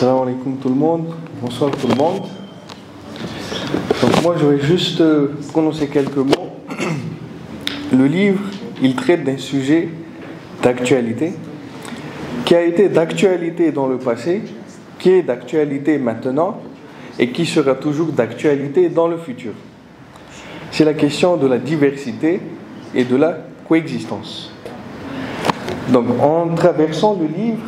Salam alaikum tout le monde, bonsoir tout le monde. Donc moi je vais juste prononcer quelques mots. Le livre, il traite d'un sujet d'actualité, qui a été d'actualité dans le passé, qui est d'actualité maintenant et qui sera toujours d'actualité dans le futur. C'est la question de la diversité et de la coexistence. Donc en traversant le livre,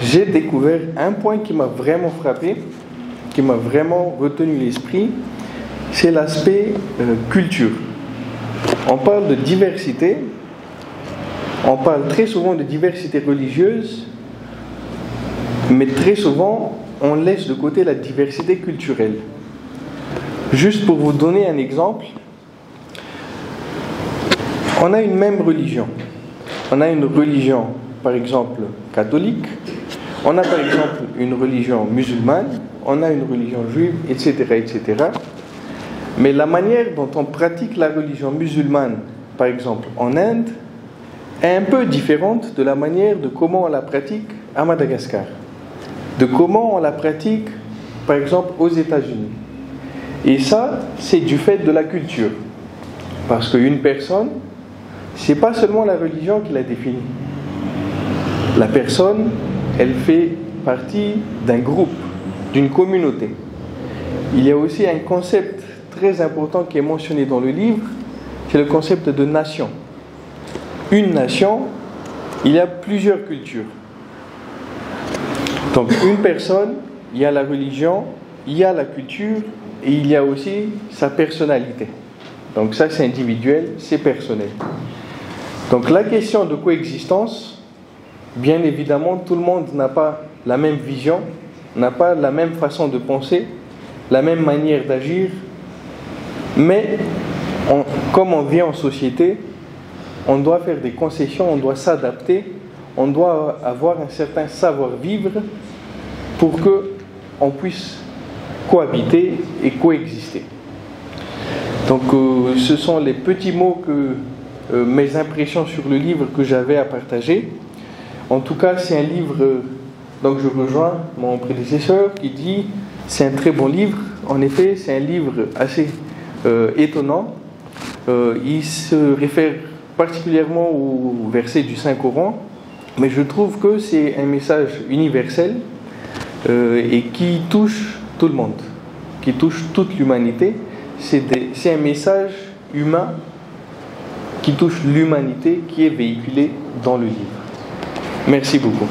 j'ai découvert un point qui m'a vraiment frappé, qui m'a vraiment retenu l'esprit, c'est l'aspect culture. On parle de diversité, on parle très souvent de diversité religieuse, mais très souvent on laisse de côté la diversité culturelle. Juste pour vous donner un exemple, on a une même religion. On a une religion, par exemple, catholique. On a, par exemple, une religion musulmane. On a une religion juive, etc., etc. Mais la manière dont on pratique la religion musulmane, par exemple, en Inde, est un peu différente de la manière de comment on la pratique à Madagascar. De comment on la pratique, par exemple, aux États-Unis. Et ça, c'est du fait de la culture. Parce qu'une personne, c'est pas seulement la religion qui la définit. La personne, elle fait partie d'un groupe, d'une communauté. Il y a aussi un concept très important qui est mentionné dans le livre, c'est le concept de nation. Une nation, il y a plusieurs cultures. Donc une personne, il y a la religion, il y a la culture et il y a aussi sa personnalité. Donc ça c'est individuel, c'est personnel. Donc la question de coexistence, bien évidemment, tout le monde n'a pas la même vision, n'a pas la même façon de penser, la même manière d'agir, mais comme on vit en société, on doit faire des concessions, on doit s'adapter, on doit avoir un certain savoir-vivre pour qu'on puisse cohabiter et coexister. Donc ce sont les petits mots mes impressions sur le livre que j'avais à partager. En tout cas, c'est un livre, donc je rejoins mon prédécesseur qui dit c'est un très bon livre. En effet, c'est un livre assez étonnant. Il se réfère particulièrement au verset du Saint-Coran, mais je trouve que c'est un message universel et qui touche tout le monde, qui touche toute l'humanité. C'est un message humain qui touche l'humanité qui est véhiculé dans le livre. Merci beaucoup.